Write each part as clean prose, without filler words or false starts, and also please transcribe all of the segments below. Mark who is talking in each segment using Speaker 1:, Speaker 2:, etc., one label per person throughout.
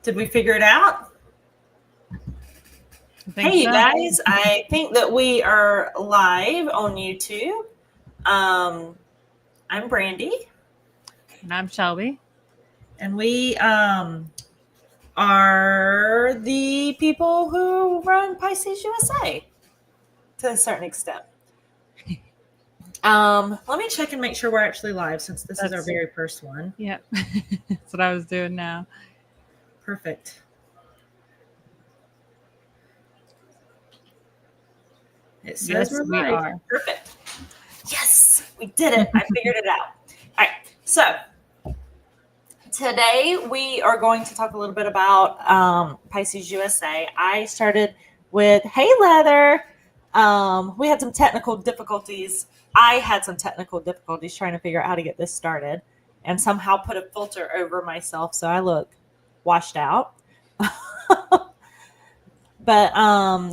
Speaker 1: Did we figure it out? Hey, you guys, I think that we are live on YouTube. I'm Brandi.
Speaker 2: And I'm Shelby.
Speaker 1: And we are the people who run Pisces USA to a certain extent. Let me check and make sure we're actually live since this is our very first one.
Speaker 2: Yep. That's what I was doing now.
Speaker 1: Perfect. It says
Speaker 2: yes,
Speaker 1: we
Speaker 2: are.
Speaker 1: Perfect. Yes, we did it. I figured it out. All right. So today we are going to talk a little bit about Pisces USA. I started with Hey Leather. We had some technical difficulties. I had some technical difficulties trying to figure out how to get this started and somehow put a filter over myself so I look washed out. But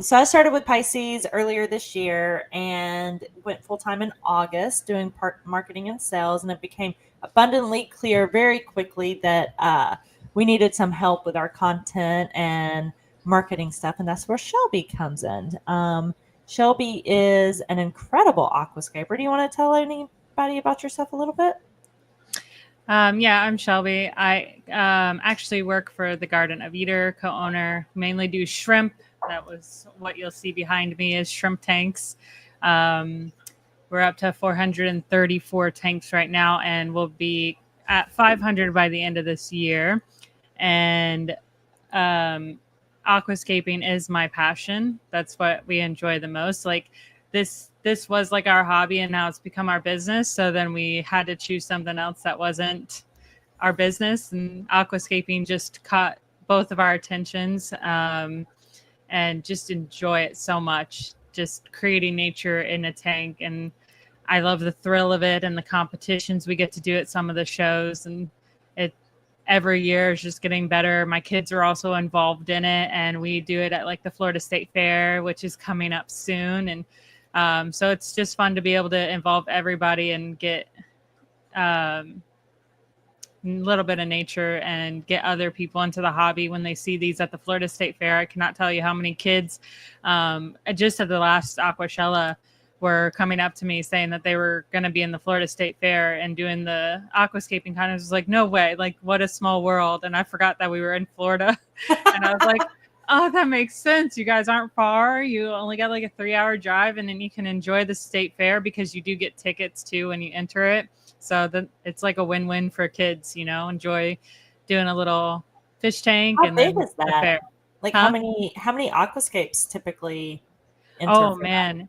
Speaker 1: so I started with Pisces earlier this year and went full-time in August doing marketing and sales. And it became abundantly clear very quickly that we needed some help with our content and marketing stuff. And that's where Shelby comes in. Shelby is an incredible aquascaper. Do you want to tell anybody about yourself a little bit?
Speaker 2: Yeah, I'm Shelby. I actually work for the Garden of Eden, co-owner, mainly do shrimp. That was what you'll see behind me is shrimp tanks. We're up to 434 tanks right now, and we'll be at 500 by the end of this year. And aquascaping is my passion. That's what we enjoy the most. Like this was like our hobby and now it's become our business. So then we had to choose something else that wasn't our business, and aquascaping just caught both of our attentions, and just enjoy it so much, just creating nature in a tank. And I love the thrill of it and the competitions we get to do at some of the shows, and it every year is just getting better. My kids are also involved in it, and we do it at like the Florida State Fair, which is coming up soon. And so it's just fun to be able to involve everybody and get a little bit of nature and get other people into the hobby when they see these at the Florida State Fair. I cannot tell you how many kids just at the last Aquashella were coming up to me saying that they were going to be in the Florida State Fair and doing the aquascaping kind of was like, no way, like what a small world. And I forgot that we were in Florida. And I was like, oh, that makes sense. You guys aren't far. You only got like a 3-hour drive, and then you can enjoy the state fair because you do get tickets too when you enter it. So then it's like a win-win for kids, you know, enjoy doing a little fish tank.
Speaker 1: How
Speaker 2: and
Speaker 1: big
Speaker 2: then
Speaker 1: is that?
Speaker 2: The fair.
Speaker 1: Like how many aquascapes typically enter?
Speaker 2: Oh man.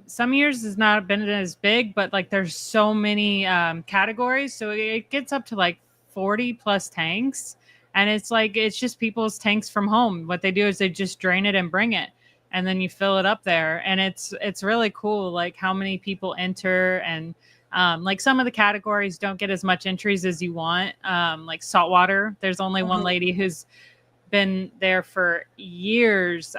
Speaker 2: Some years has not been as big, but like there's so many categories. So it gets up to like 40 plus tanks. And it's just people's tanks from home. What they do is they just drain it and bring it, and then you fill it up there. And it's really cool, like how many people enter. And like some of the categories don't get as much entries as you want. Like saltwater, there's only one lady who's been there for years.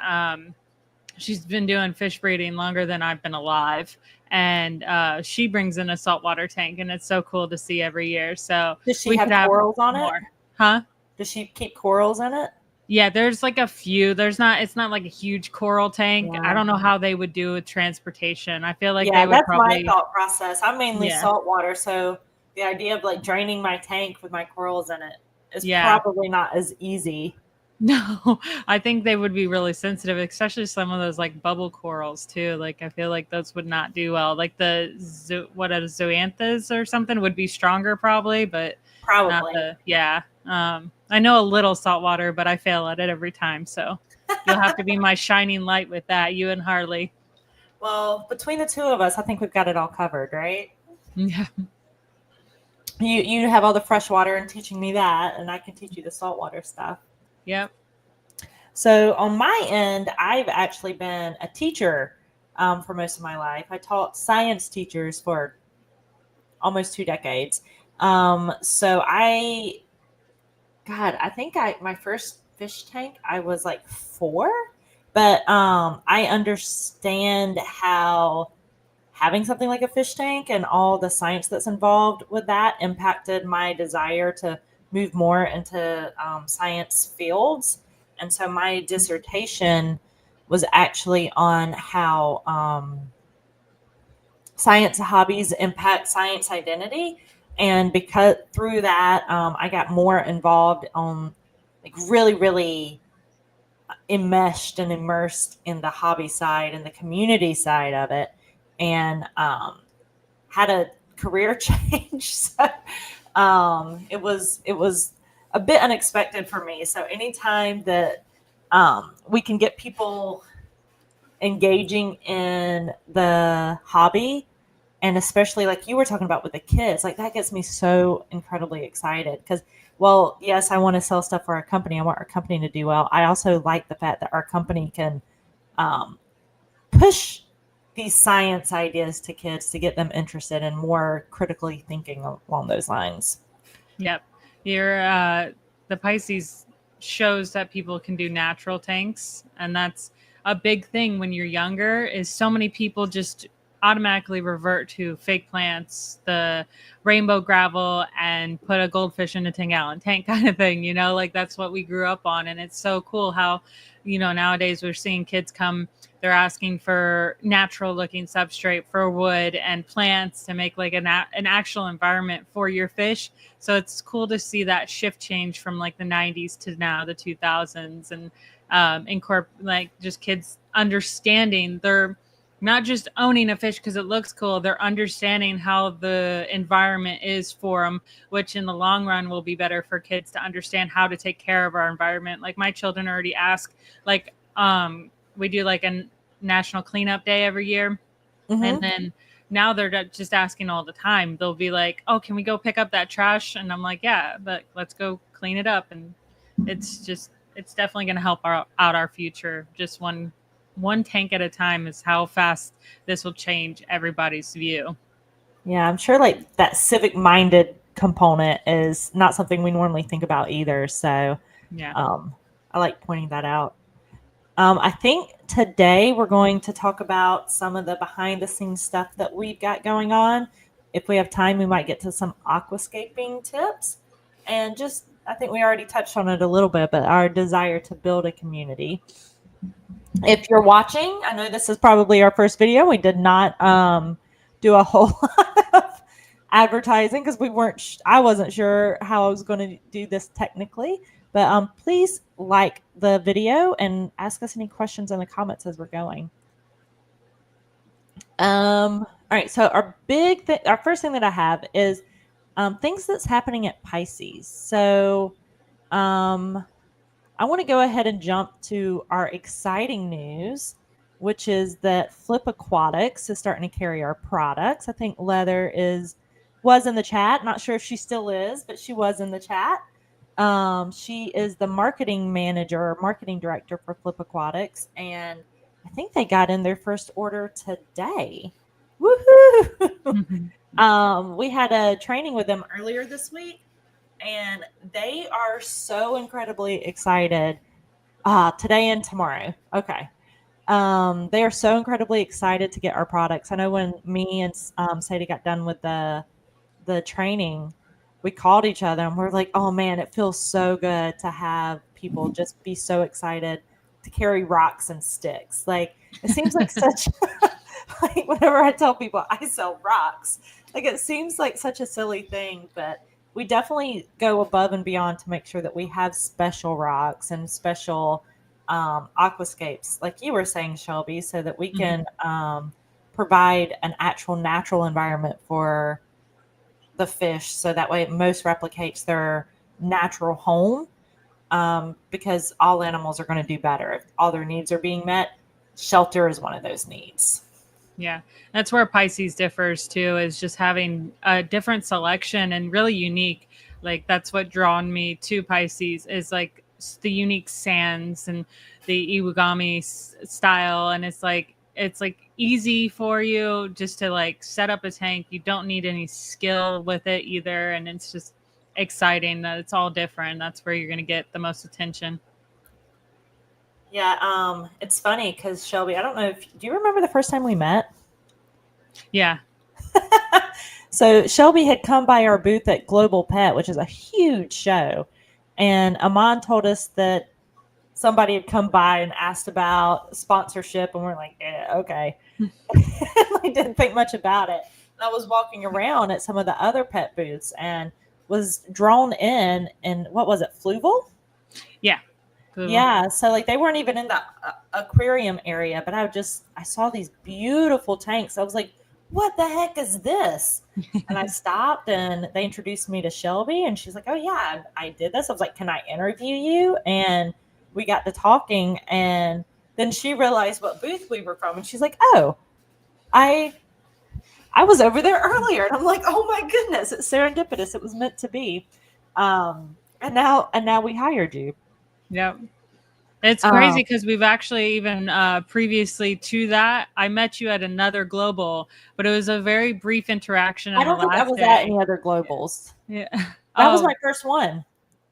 Speaker 2: She's been doing fish breeding longer than I've been alive. And she brings in a saltwater tank, and it's so cool to see every year. So
Speaker 1: does she have corals on it?
Speaker 2: Huh?
Speaker 1: Does she keep corals in it?
Speaker 2: Yeah, there's like a few. It's not like a huge coral tank. Yeah. I don't know how they would do with transportation. I feel like they would probably.
Speaker 1: That's my thought process. I'm mainly saltwater, so the idea of like draining my tank with my corals in it is probably not as easy.
Speaker 2: No, I think they would be really sensitive, especially some of those like bubble corals too. Like I feel like those would not do well. Like the zoanthus or something would be stronger probably, but
Speaker 1: probably
Speaker 2: I know a little saltwater, but I fail at it every time. So you'll have to be my shining light with that, you and Harley.
Speaker 1: Well, between the two of us, I think we've got it all covered, right?
Speaker 2: Yeah.
Speaker 1: You have all the fresh water and teaching me that, and I can teach you the saltwater stuff.
Speaker 2: Yep.
Speaker 1: So on my end, I've actually been a teacher for most of my life. I taught science teachers for almost 2 decades. So I think my first fish tank, I was like 4, but I understand how having something like a fish tank and all the science that's involved with that impacted my desire to move more into science fields. And so my dissertation was actually on how science hobbies impact science identity. And because through that, I got more involved on like really enmeshed and immersed in the hobby side and the community side of it, and had a career change. So it was a bit unexpected for me. So anytime that we can get people engaging in the hobby, and especially like you were talking about with the kids, like that gets me so incredibly excited because, well, yes, I want to sell stuff for our company. I want our company to do well. I also like the fact that our company can um, push these science ideas to kids to get them interested and more critically thinking along those lines.
Speaker 2: Yep. Your the Pisces shows that people can do natural tanks, and that's a big thing when you're younger. Is so many people just automatically revert to fake plants, the rainbow gravel, and put a goldfish in a 10-gallon tank kind of thing. You know, like that's what we grew up on, and it's so cool how nowadays we're seeing kids come. They're asking for natural looking substrate for wood and plants to make like an actual environment for your fish. So it's cool to see that shift change from like the 90s to now the 2000s, and like just kids understanding. They're not just owning a fish because it looks cool. They're understanding how the environment is for them, which in the long run will be better for kids to understand how to take care of our environment. Like my children already ask, like we do like a national cleanup day every year, and
Speaker 1: Mm-hmm.
Speaker 2: then now they're just asking all the time. They'll be like, "Oh, can we go pick up that trash?" And I'm like, "Yeah, but let's go clean it up." And it's definitely going to help out our future. Just one tank at a time is how fast this will change everybody's view.
Speaker 1: Yeah, I'm sure like that civic minded component is not something we normally think about either. So
Speaker 2: Yeah.
Speaker 1: um, I like pointing that out. I think today we're going to talk about some of the behind the scenes stuff that we've got going on. If we have time, we might get to some aquascaping tips. And just, I think we already touched on it a little bit, but our desire to build a community. If you're watching, I know this is probably our first video. We did not do a whole lot of advertising because we weren't. I wasn't sure how I was going to do this technically. But please like the video and ask us any questions in the comments as we're going. All right. So our first thing that I have is things that's happening at Pisces. So um, I want to go ahead and jump to our exciting news, which is that Flip Aquatics is starting to carry our products. I think Leather was in the chat. Not sure if she still is, but she was in the chat. She is the marketing manager, marketing director for Flip Aquatics, and I think they got in their first order today. Woohoo!
Speaker 2: Mhm.
Speaker 1: We had a training with them earlier this week, and they are so incredibly excited today and tomorrow. Okay. They are so incredibly excited to get our products. I know when me and Sadie got done with the training, we called each other and we're like, oh man, it feels so good to have people just be so excited to carry rocks and sticks. Like it seems like such like whenever I tell people I sell rocks, like it seems like such a silly thing, but we definitely go above and beyond to make sure that we have special rocks and special aquascapes, like you were saying, Shelby, so that we
Speaker 2: Mhm.
Speaker 1: can provide an actual natural environment for the fish so that way it most replicates their natural home, because all animals are going to do better if all their needs are being met. Shelter is one of those needs.
Speaker 2: Yeah, that's where Pisces differs too, is just having a different selection and really unique. Like that's what drawn me to Pisces is like the unique sands and the iwagami style, and it's like easy for you just to like set up a tank. You don't need any skill with it either, and it's just exciting that it's all different. That's where you're gonna get the most attention.
Speaker 1: Yeah, it's funny because Shelby, I don't know if do you remember the first time we met?
Speaker 2: Yeah.
Speaker 1: So Shelby had come by our booth at Global Pet, which is a huge show, and Amon told us that somebody had come by and asked about sponsorship, and we're like, yeah, okay. I didn't think much about it. And I was walking around at some of the other pet booths and was drawn in, and what was it, Fluval?
Speaker 2: Yeah. Cool.
Speaker 1: Yeah, so like they weren't even in the aquarium area, but I saw these beautiful tanks. I was like, "What the heck is this?" And I stopped, and they introduced me to Shelby, and she's like, "Oh yeah, I did this." I was like, "Can I interview you?" And we got to talking, and then she realized what booth we were from, and she's like, "Oh, I I was over there earlier," and I'm like, "Oh my goodness, it's serendipitous. It was meant to be." And now we hired you.
Speaker 2: Yep. It's crazy
Speaker 1: Um,
Speaker 2: because we've actually even previously to that, I met you at another global, but it was a very brief interaction
Speaker 1: I
Speaker 2: on the
Speaker 1: don't think I
Speaker 2: last
Speaker 1: was at
Speaker 2: day.
Speaker 1: any other globals.
Speaker 2: Yeah.
Speaker 1: That was my
Speaker 2: Oh,
Speaker 1: first one.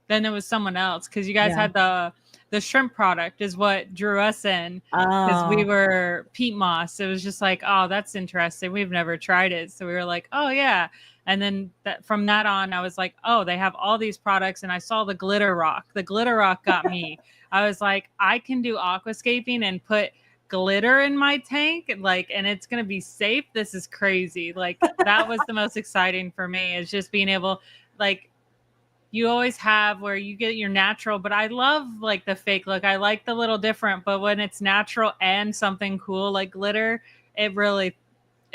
Speaker 2: then it was someone else because you guys
Speaker 1: Yeah.
Speaker 2: had the shrimp product is what drew us in because we
Speaker 1: Oh,
Speaker 2: were peat moss. It was just like, oh, that's interesting. We've never tried it, so we were like, oh yeah. And then from that on, I was like, oh, they have all these products, and I saw the glitter rock. The glitter rock got me. I was like, I can do aquascaping and put glitter in my tank, like, and it's gonna be safe. This is crazy. Like that was the most exciting for me is just being able, like you always have where you get your natural, but I love like the fake look. I like the little different, but when it's natural and something cool like glitter, it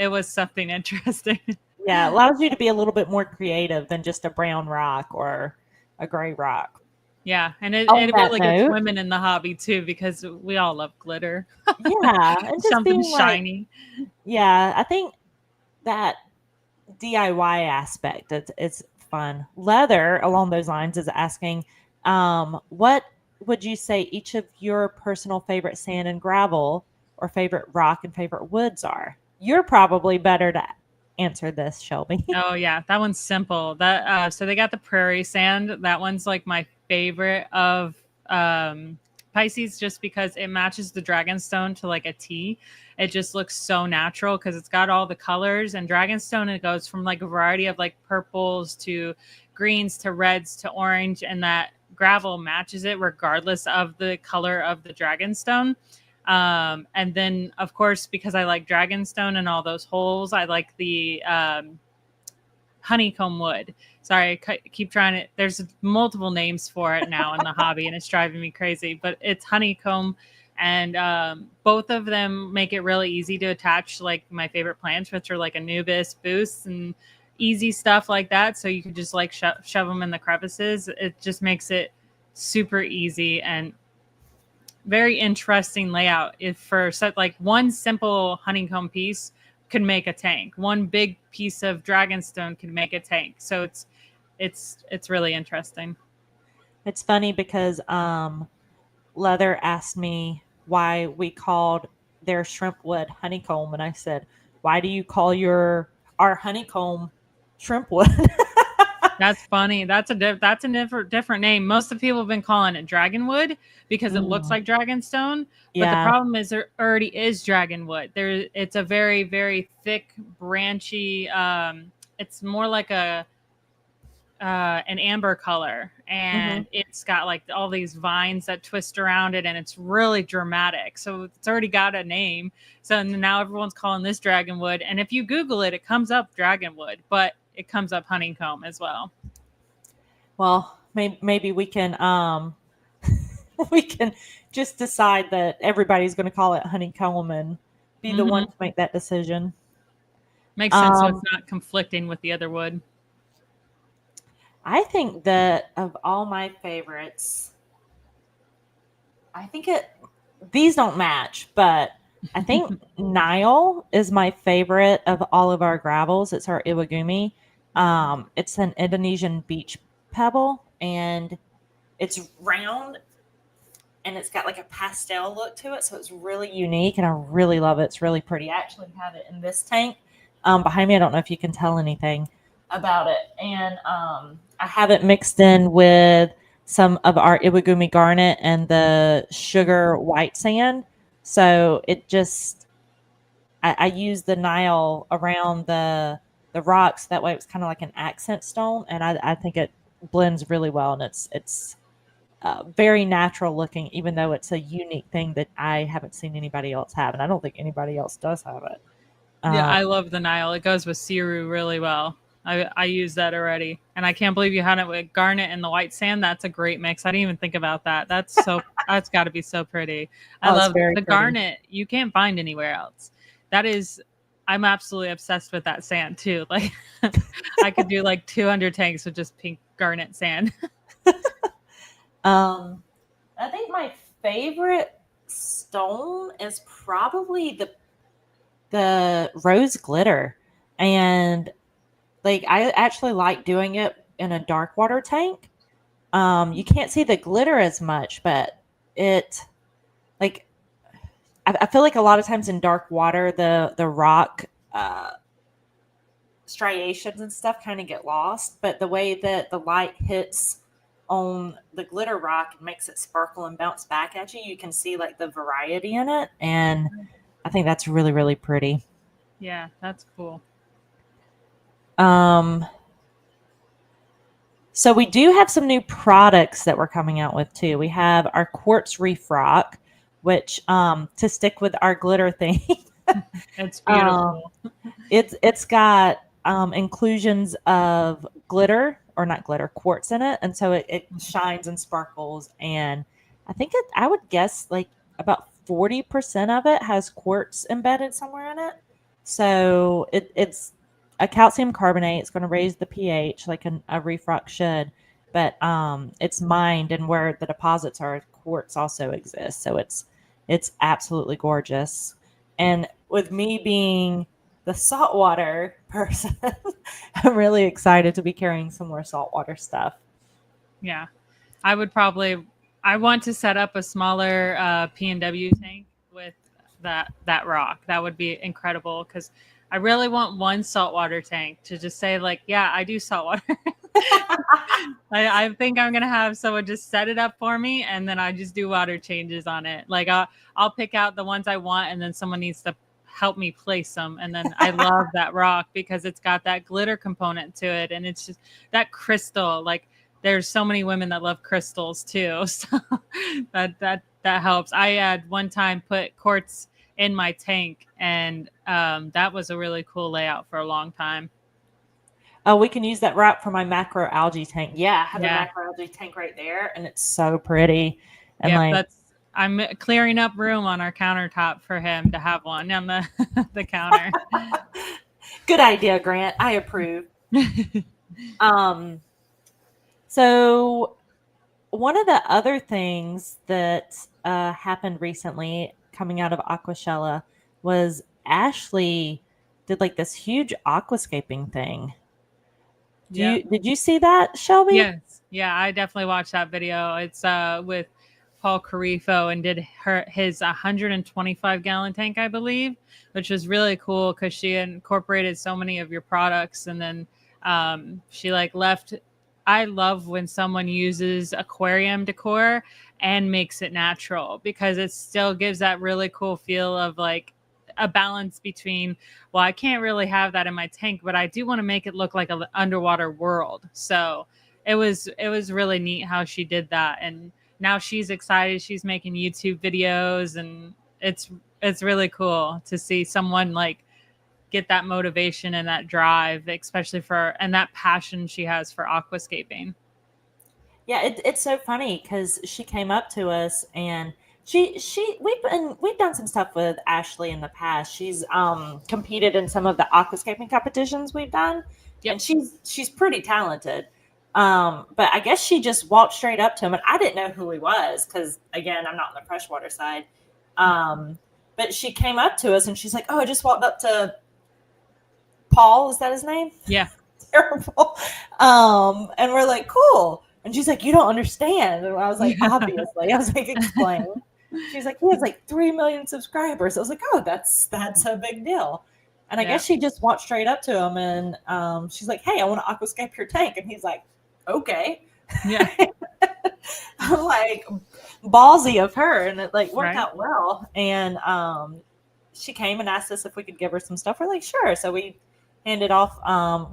Speaker 2: was something interesting.
Speaker 1: yeah. It allows you to be a little bit more creative than just a brown rock or a gray rock.
Speaker 2: Yeah, and
Speaker 1: On
Speaker 2: it
Speaker 1: that
Speaker 2: really gets
Speaker 1: note,
Speaker 2: women in the hobby too because we all love glitter.
Speaker 1: yeah, and just
Speaker 2: Something
Speaker 1: being like,
Speaker 2: shiny.
Speaker 1: yeah, I think that DIY aspect it's fun. Leather along those lines is asking, what would you say each of your personal favorite sand and gravel or favorite rock and favorite woods are? You're probably better to answer this, Shelby.
Speaker 2: Oh yeah, that one's simple. That so they got the prairie sand. That one's like my favorite of Pisces just because it matches the dragonstone to like a T. It just looks so natural because it's got all the colors and dragonstone it goes from like a variety of like purples to greens to reds to orange and that gravel matches it regardless of the color of the dragonstone. And then, of course, because I like Dragonstone and all those holes, I like the honeycomb wood. Sorry, I keep trying to. There's multiple names for it now in the hobby, and it's driving me crazy. But it's honeycomb, and both of them make it really easy to attach like my favorite plants, which are like Anubis, Boost, and easy stuff like that. So you can just like shove them in the crevices. It just makes it super easy and very interesting layout. If for such like one simple honeycomb piece could make a tank, one big piece of dragonstone could make a tank. So it's really interesting.
Speaker 1: It's funny because Leather asked me why we called their shrimp wood honeycomb, and I said, "Why do you call our honeycomb shrimp wood?"
Speaker 2: That's funny. That's a different name. Most of the people have been calling it dragonwood because it looks
Speaker 1: Mm,
Speaker 2: like dragonstone. But the
Speaker 1: yeah.
Speaker 2: problem is there already is dragonwood. It's a very very thick, branchy. It's more like a an amber color
Speaker 1: Hmm.
Speaker 2: and it's got like all these vines that twist around it and it's really dramatic so it's already got a name so now everyone's calling this dragonwood and if you google it it comes up dragonwood but it comes up honeycomb as well.
Speaker 1: Well, maybe we can we can just decide that everybody's going to call it honeycomb and be the one
Speaker 2: Hmm.
Speaker 1: to make that decision.
Speaker 2: Makes sense so it's
Speaker 1: Um,
Speaker 2: not conflicting with the other wood.
Speaker 1: I think that of all my favorites, I think it these don't match, but I think Nile is my favorite of all of our gravels. It's our Iwagumi. It's an Indonesian beach pebble, and it's round and it's got like a pastel look to it, so it's really unique, and I really love it. It's really pretty. I actually have it in this tank behind me. I don't know if you can tell anything about it, and I have it mixed in with some of our Iwagumi garnet and the sugar white sand. So it just I use the Nile around the the rocks. That way it's kind of like an accent stone, and I think it blends really well, and it's very natural looking, even though it's a unique thing that I haven't seen anybody else have, and I don't think anybody else does have it.
Speaker 2: Yeah, I love the Nile. It goes with Siru really well. I use that already, and I can't believe you had it with garnet and the white sand. That's a great mix. I didn't even think about that. That's got to be so pretty. I
Speaker 1: Oh, it's
Speaker 2: love
Speaker 1: very
Speaker 2: the
Speaker 1: pretty.
Speaker 2: garnet. You can't find anywhere else. That is, I'm absolutely obsessed with that sand too. Like, I could do like 200 tanks with just pink garnet sand.
Speaker 1: I think my favorite stone is probably the rose glitter, and like I actually like doing it in a dark water tank. You can't see the glitter as much, but it like I feel like a lot of times in dark water, the rock striations and stuff kind of get lost. But the way that the light hits on the glitter rock and makes it sparkle and bounce back at you, you can see like the variety in it, and I think that's really really pretty.
Speaker 2: Yeah, that's cool.
Speaker 1: Um, So we do have some new products that we're coming out with too. We have our quartz reef rock, which to stick with our glitter thing,
Speaker 2: It's
Speaker 1: um,
Speaker 2: beautiful.
Speaker 1: it's got inclusions of glitter or not glitter quartz in it, and so it shines and sparkles. And I think I would guess like about 40% of it has quartz embedded somewhere in it. So it's a calcium carbonate. It's going to raise the pH like a reef rock should, but it's mined, and where the deposits are, quartz also exists. So it's absolutely gorgeous. And with me being the saltwater person, I'm really excited to be carrying some more saltwater stuff.
Speaker 2: Yeah, I would probably. I want to set up a smaller P&W tank with that rock. That would be incredible because I really want one saltwater tank to just say like, yeah, I do saltwater. I think I'm gonna have someone just set it up for me, and then I just do water changes on it. Like I'll pick out the ones I want, and then someone needs to help me place them. And then I love that rock because it's got that glitter component to it, and it's just that crystal. Like there's so many women that love crystals too, so that helps. I had one time put quartz in my tank, and that was a really cool layout for a long time.
Speaker 1: Oh, we can use that rock for my macroalgae tank. Yeah, I have a
Speaker 2: Yeah.
Speaker 1: macroalgae tank right there, and it's so pretty. And
Speaker 2: Yep,
Speaker 1: like,
Speaker 2: that's I'm clearing up room on our countertop for him to have one on the the counter.
Speaker 1: good idea, Grant. I approve. Um, so one of the other things that happened recently coming out of Aquashella was Ashley did like this huge aquascaping thing.
Speaker 2: Yep.
Speaker 1: Did you see that, Shelby?
Speaker 2: Yes. Yeah, I definitely watched that video. It's with Paul Carifo and did his 125-gallon tank, I believe, which was really cool because she incorporated so many of your products, and then she like left. I love when someone uses aquarium decor and makes it natural because it still gives that really cool feel of like a balance between, well, I can't really have that in my tank, but I do want to make it look like an underwater world. So it was really neat how she did that, and now she's excited. She's making YouTube videos, and it's really cool to see someone like get that motivation and that drive, especially for and that passion she has for aquascaping.
Speaker 1: Yeah, it's so funny because she came up to us, and we've done some stuff with Ashley in the past. She's competed in some of the aquascaping competitions we've done,
Speaker 2: Yep.
Speaker 1: and she's pretty talented. But I guess she just walked straight up to him, and I didn't know who he was because again, I'm not on the freshwater side. But she came up to us and she's like, "Oh, I just walked up to Paul. Is that his name?"
Speaker 2: Yeah.
Speaker 1: Terrible. And we're like, "Cool." And she's like, "You don't understand." And I was like, "Obviously." I was like, "Explain." She's like, "He has like 3 million subscribers." I was like, "Oh, that's a big deal." And I
Speaker 2: Yeah.
Speaker 1: guess she just walked straight up to him, and she's like, "Hey, I want to aquascape your tank." And he's like, "Okay."
Speaker 2: Yeah.
Speaker 1: I'm like, ballsy of her, and it like worked
Speaker 2: Right.
Speaker 1: out well. And she came and asked us if we could give her some stuff. We're like, sure. So we handed off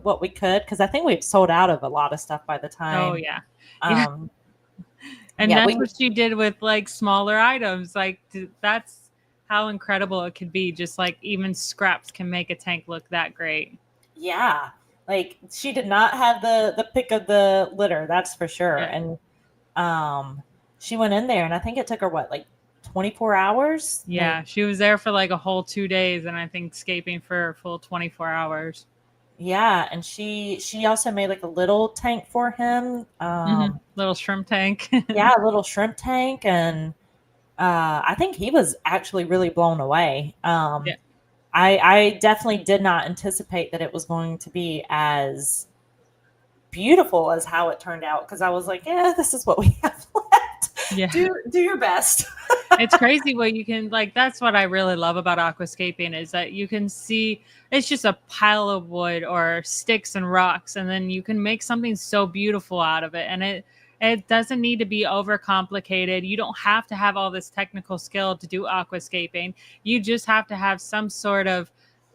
Speaker 1: what we could, because I think we've sold out of a lot of stuff by the
Speaker 2: Oh
Speaker 1: time.
Speaker 2: yeah. Yeah.
Speaker 1: Um,
Speaker 2: And
Speaker 1: yeah,
Speaker 2: that's
Speaker 1: we
Speaker 2: what she did with like smaller items. Like that's how incredible it could be. Just like even scraps can make a tank look that great.
Speaker 1: yeah, like she did not have the pick of the litter, that's for sure.
Speaker 2: Yeah.
Speaker 1: And she went in there, and I think it took her what, like 24 hours. Like,
Speaker 2: Yeah, she was there for like a whole 2 days, and I think scaping for a full 24 hours.
Speaker 1: yeah, and she also made like a little tank for him.
Speaker 2: Little shrimp tank.
Speaker 1: Yeah, a little shrimp tank, and I think he was actually really blown away.
Speaker 2: Yeah.
Speaker 1: I definitely did not anticipate that it was going to be as beautiful as how it turned out, because I was like, yeah, this is what we have left.
Speaker 2: Yeah.
Speaker 1: Do your best.
Speaker 2: It's crazy what you can like. That's what I really love about aquascaping is that you can see it's just a pile of wood or sticks and rocks, and then you can make something so beautiful out of it. And it doesn't need to be overcomplicated. You don't have to have all this technical skill to do aquascaping. You just have to have some sort of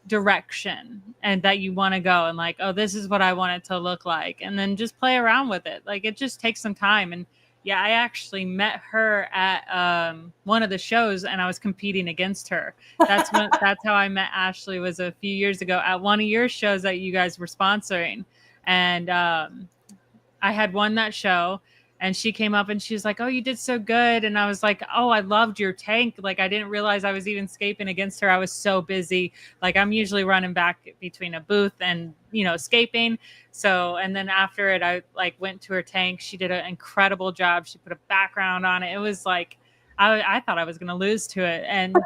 Speaker 2: direction and that you want to go and like, oh, this is what I want it to look like, and then just play around with it. Like it just takes some time. And yeah, I actually met her at one of the shows, and I was competing against her. That's how I met Ashley. Was a few years ago at one of your shows that you guys were sponsoring, and I had won that show. And she came up and she was like, "Oh, you did so good." And I was like, "Oh, I loved your tank." Like I didn't realize I was even scaping against her. I was so busy. Like I'm usually running back between a booth and scaping. So, and then after it, I like went to her tank. She did an incredible job. She put a background on it. It was like I thought I was going to lose to it, and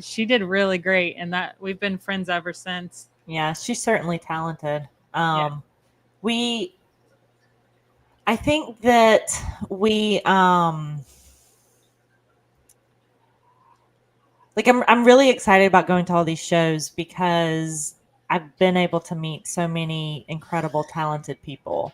Speaker 2: she did really great. And that we've been friends ever since.
Speaker 1: Yeah, she's certainly talented.
Speaker 2: Yeah.
Speaker 1: We I think that we like I'm really excited about going to all these shows, because I've been able to meet so many incredible talented people,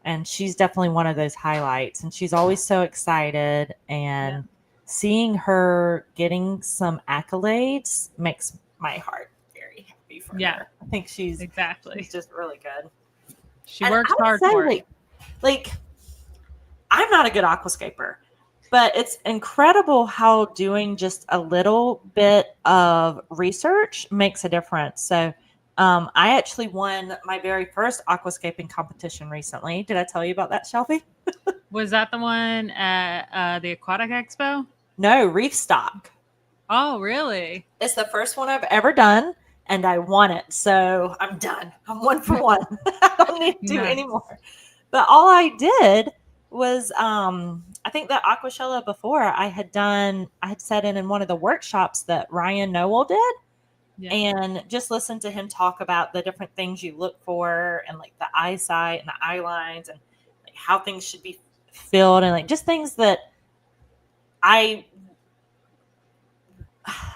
Speaker 1: and she's definitely one of those highlights, and she's always so excited,
Speaker 2: Yeah.
Speaker 1: and seeing her getting some accolades makes my heart very happy for
Speaker 2: Yeah.
Speaker 1: her. I think she's just really good.
Speaker 2: She
Speaker 1: And
Speaker 2: works
Speaker 1: I would
Speaker 2: hard
Speaker 1: say,
Speaker 2: for it.
Speaker 1: like I'm not a good aquascaper, but it's incredible how doing just a little bit of research makes a difference. So, I actually won my very first aquascaping competition recently. Did I tell you about that, Shelby?
Speaker 2: Was that the one at the Aquatic Expo?
Speaker 1: No, reef stock.
Speaker 2: Oh, really?
Speaker 1: It's the first one I've ever done, and I won it. So I'm done. I'm one for one. I don't need to do
Speaker 2: Nice.
Speaker 1: anymore. But all I did was I think the Aquashella before I had sat in one of the workshops that Ryan Noel did,
Speaker 2: Yeah.
Speaker 1: and just listened to him talk about the different things you look for, and like the eyesight and the eye lines, and like how things should be filled, and like just things that I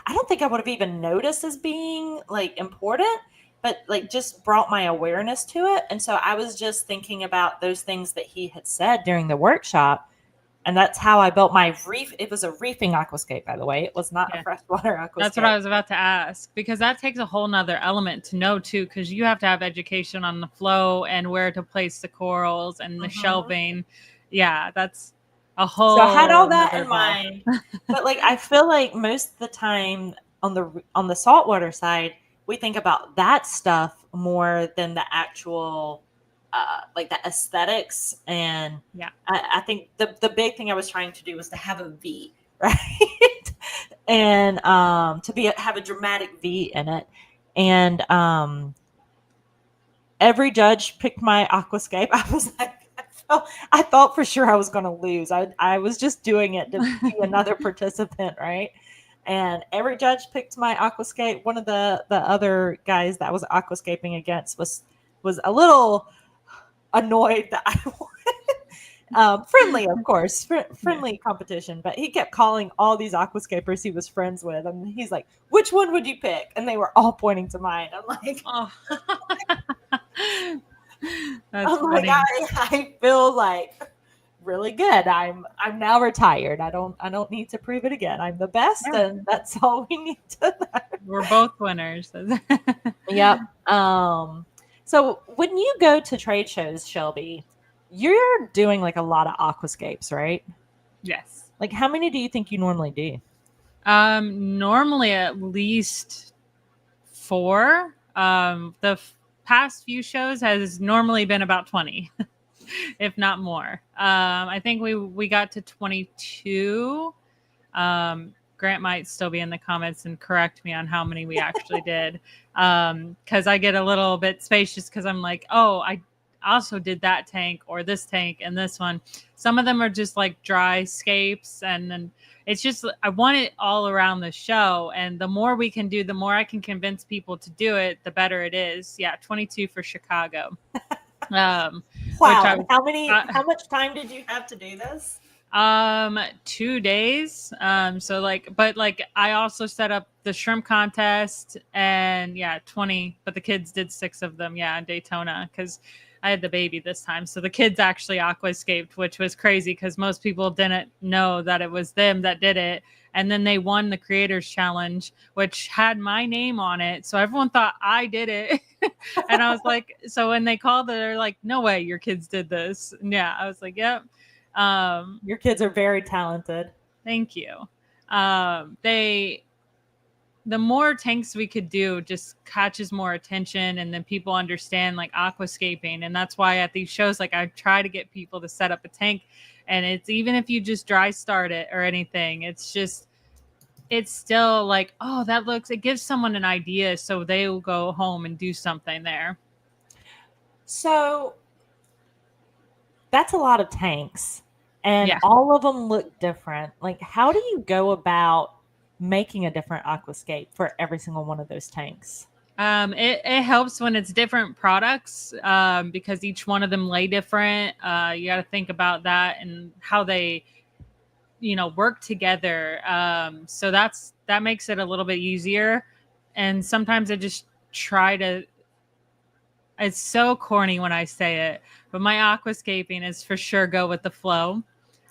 Speaker 1: don't think I would have even noticed as being like important, but like just brought my awareness to it. And so I was just thinking about those things that he had said during the workshop. And that's how I built my reef. It was a reefing aquascape, by the way. It was not a freshwater aquascape.
Speaker 2: That's what I was about to ask, because that takes a whole nother element to know too, because you have to have education on the flow and where to place the corals and the shelving. Yeah, that's a whole.
Speaker 1: So I had all that in mind. But like I feel like most of the time on the saltwater side, we think about that stuff more than the actual like the aesthetics. And
Speaker 2: yeah,
Speaker 1: I think the big thing I was trying to do was to have a V, right? And to have a dramatic V in it. And every judge picked my aquascape. I was like, I thought for sure I was going to lose. I was just doing it to be another participant, right? And every judge picked my aquascape. One of the other guys that I was aquascaping against was a little annoyed that I won. Friendly, of course, friendly competition. But he kept calling all these aquascapers he was friends with, and he's like, "Which one would you pick?" And they were all pointing to mine. I'm like,
Speaker 2: "Oh."
Speaker 1: I feel like really good. I'm now retired. I don't need to prove it again. I'm the best,
Speaker 2: Yeah.
Speaker 1: and that's all we need to know.
Speaker 2: We're both winners.
Speaker 1: Yep. So when you go to trade shows, Shelby, you're doing like a lot of aquascapes, right?
Speaker 2: Yes.
Speaker 1: Like how many do you think you normally do?
Speaker 2: Normally at least 4. Past few shows has normally been about 20, if not more. I think we got to 22. Grant might still be in the comments and correct me on how many we actually did. Because I get a little bit spacious because I'm like, oh, I also did that tank or this tank and this one. Some of them are just like dry scapes, and then it's just I want it all around the show. And the more we can do, the more I can convince people to do it, the better it is. Yeah, 22 for Chicago.
Speaker 1: Wow.
Speaker 2: Which
Speaker 1: How much time did you have to do this?
Speaker 2: 2 days. So like, but like I also set up the shrimp contest, and yeah, 20, but the kids did 6 of them. Yeah, in Daytona, because I had the baby this time. So the kids actually aquascaped, which was crazy because most people didn't know that it was them that did it. And then they won the creators challenge, which had my name on it. So everyone thought I did it. And I was like, so when they called it, they're like, no way your kids did this. And yeah, I was like, yep.
Speaker 1: Your kids are very talented.
Speaker 2: Thank you. The more tanks we could do just catches more attention, and then people understand like aquascaping. And that's why at these shows, like I try to get people to set up a tank, and it's even if you just dry start it or anything, it's still like, oh, it gives someone an idea. So they will go home and do something there.
Speaker 1: So that's a lot of tanks, and
Speaker 2: Yeah.
Speaker 1: all of them look different. Like, how do you go about making a different aquascape for every single one of those tanks?
Speaker 2: It helps when it's different products, because each one of them lay different. You got to think about that and how they, work together. So that makes it a little bit easier. And sometimes I just try to. It's so corny when I say it, but my aquascaping is for sure go with the flow.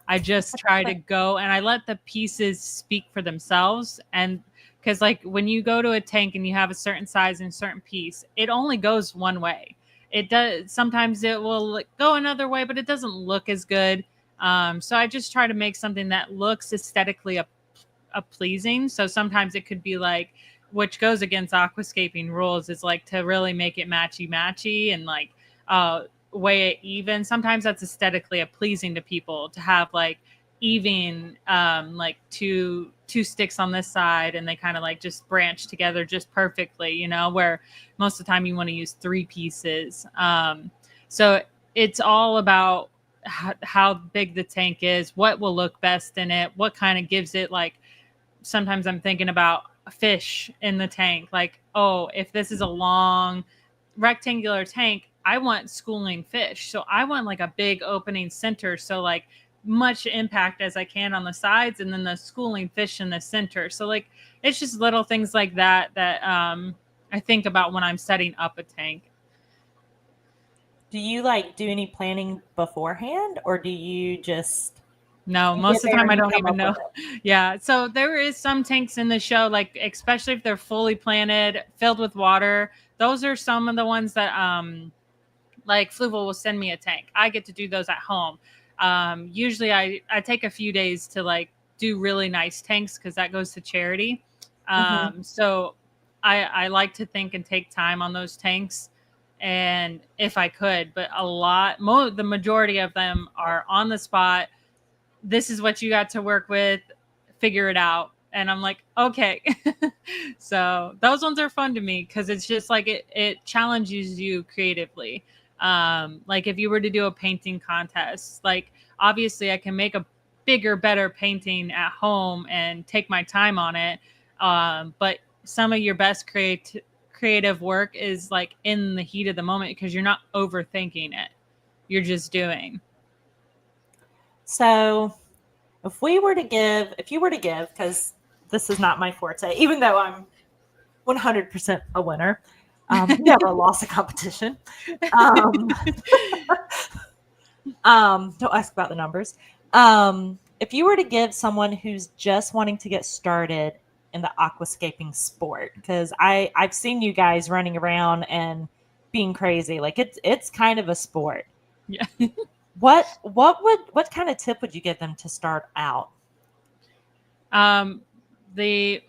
Speaker 2: I just try to go and I let the pieces speak for themselves. And because like when you go to a tank and you have a certain size and certain piece, it only goes one way. It does. Sometimes it will go another way, but it doesn't look as good. So I just try to make something that looks aesthetically pleasing. So sometimes it could be like, which goes against aquascaping rules, is like to really make it matchy and like weigh it even. Sometimes that's aesthetically pleasing to people to have like even like two sticks on this side, and they kind of like just branch together just perfectly, where most of the time you want to use 3 pieces. So it's all about how big the tank is, what will look best in it, what kind of gives it like. Sometimes I'm thinking about a fish in the tank. Like, oh, if this is a long rectangular tank, I want schooling fish. So I want like a big opening center. So like much impact as I can on the sides, and then the schooling fish in the center. So like, it's just little things like that I think about when I'm setting up a tank.
Speaker 1: Do you like do any planning beforehand, or do you just
Speaker 2: No,
Speaker 1: you
Speaker 2: most
Speaker 1: get
Speaker 2: of the
Speaker 1: there
Speaker 2: time
Speaker 1: and
Speaker 2: I
Speaker 1: you
Speaker 2: don't
Speaker 1: come
Speaker 2: even
Speaker 1: up
Speaker 2: know.
Speaker 1: with it?
Speaker 2: Yeah. So there is some tanks in the show, like especially if they're fully planted, filled with water. Those are some of the ones that like Fluval will send me a tank. I get to do those at home. Usually I take a few days to like do really nice tanks because that goes to charity. So I like to think and take time on those tanks. And if I could, but the majority of them are on the spot. This is what you got to work with, figure it out. And I'm like, okay. So those ones are fun to me because it's just like it challenges you creatively. Like if you were to do a painting contest, like obviously I can make a bigger, better painting at home and take my time on it. But some of your best creative work is like in the heat of the moment because you're not overthinking it. You're just doing.
Speaker 1: So if you were to give, because this is not my forte, even though I'm 100% a winner, never lost a competition. Don't ask about the numbers. If you were to give someone who's just wanting to get started in the aquascaping sport, because I've seen you guys running around and being crazy, like it's kind of a sport.
Speaker 2: Yeah.
Speaker 1: What kind of tip would you give them to start out?
Speaker 2: The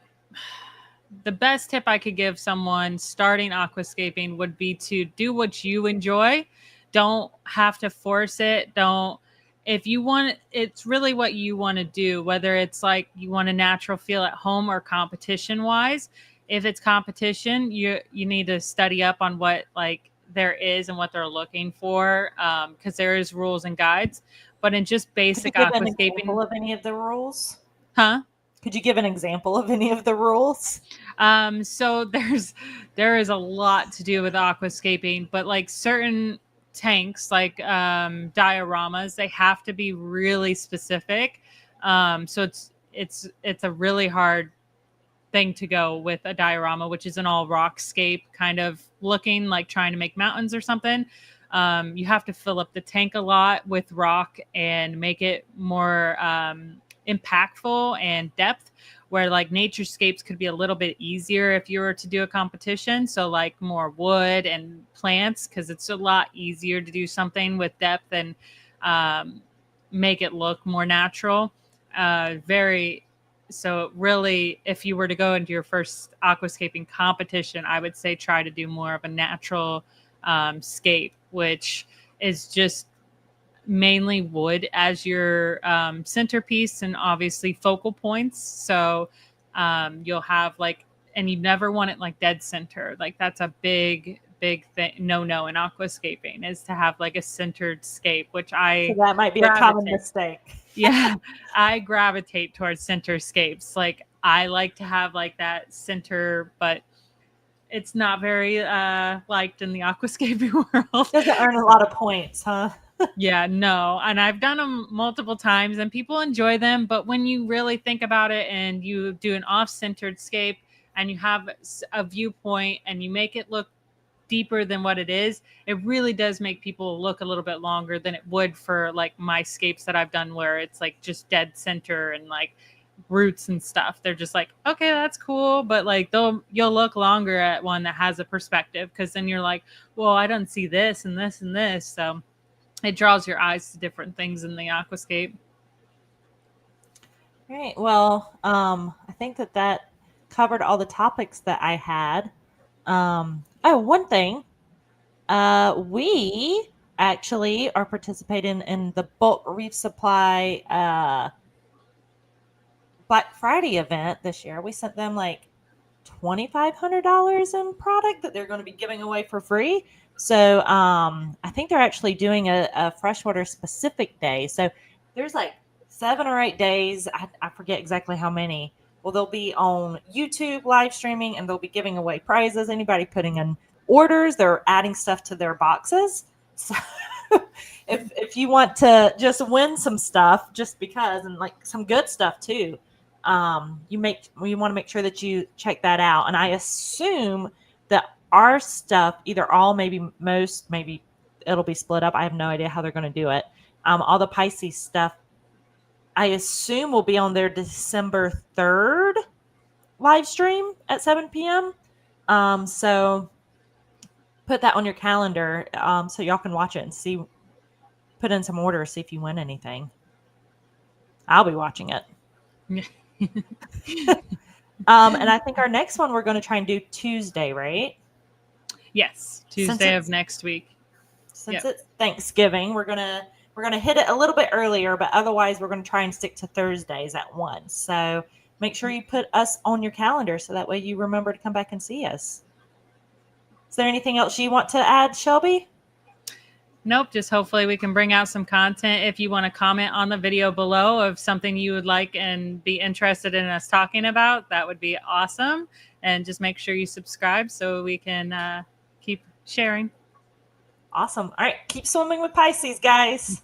Speaker 2: the best tip I could give someone starting aquascaping would be to do what you enjoy. Don't have to force it. Don't If you want, it's really what you want to do, whether it's like you want a natural feel at home or competition wise. If it's competition, you need to study up on what like there is and what they're looking for, because there is rules and guides. But in just
Speaker 1: Could you
Speaker 2: basic
Speaker 1: give an
Speaker 2: aquascaping,
Speaker 1: example of any of the rules?
Speaker 2: huh?
Speaker 1: Could you give an example of any of the rules?
Speaker 2: So there is a lot to do with aquascaping, but like certain tanks, like dioramas, they have to be really specific. So it's a really hard thing to go with a diorama, which is an all rockscape kind of looking, like trying to make mountains or something. You have to fill up the tank a lot with rock and make it more impactful and depth, where like naturescapes could be a little bit easier if you were to do a competition. So like more wood and plants, because it's a lot easier to do something with depth and make it look more natural. Very So really, if you were to go into your first aquascaping competition, I would say try to do more of a natural scape, which is just mainly wood as your centerpiece and obviously focal points. So you'll have like, and you never want it like dead center. Like that's a big thing. No, in aquascaping is to have like a centered scape, which
Speaker 1: So
Speaker 2: I
Speaker 1: that might be a common
Speaker 2: gravitate.
Speaker 1: mistake.
Speaker 2: Yeah, I gravitate towards center scapes. Like I like to have like that center, but it's not very liked in the aquascaping world.
Speaker 1: Doesn't earn a lot of points, huh?
Speaker 2: Yeah, no. And I've done them multiple times and people enjoy them. But when you really think about it and you do an off centered scape and you have a viewpoint and you make it look deeper than what it is, it really does make people look a little bit longer than it would for like my scapes that I've done where it's like just dead center and like roots and stuff. They're just like, okay, that's cool, but like you'll look longer at one that has a perspective, because then you're like, well, I don't see this and this and this. So it draws your eyes to different things in the aquascape.
Speaker 1: Right. Well, I think that covered all the topics that I had. One thing. We actually are participating in the bulk reef supply Black Friday event this year. We sent them like $2,500 in product that they're going to be giving away for free. So I think they're actually doing a freshwater specific day. So there's like 7 or 8 days. I forget exactly how many. Well, they'll be on YouTube live streaming and they'll be giving away prizes. Anybody putting in orders, they're adding stuff to their boxes. So if you want to just win some stuff, just because, and like some good stuff too, you want to make sure that you check that out. And I assume that our stuff, either all, maybe most, maybe it'll be split up. I have no idea how they're going to do it. All the Pisces stuff, I assume, will be on their December 3rd live stream at 7 p.m. So put that on your calendar so y'all can watch it and see, put in some orders, see if you win anything. I'll be watching it. And I think our next one we're going to try and do Tuesday, right?
Speaker 2: Yes, Tuesday of next week.
Speaker 1: Since it's Thanksgiving, we're gonna hit it a little bit earlier, but otherwise we're gonna try and stick to Thursdays at 1. So make sure you put us on your calendar so that way you remember to come back and see us. Is there anything else you want to add, Shelby?
Speaker 2: Nope, just hopefully we can bring out some content. If you want to comment on the video below of something you would like and be interested in us talking about, that would be awesome. And just make sure you subscribe so we can keep sharing.
Speaker 1: Awesome. All right, keep swimming with Pisces, guys.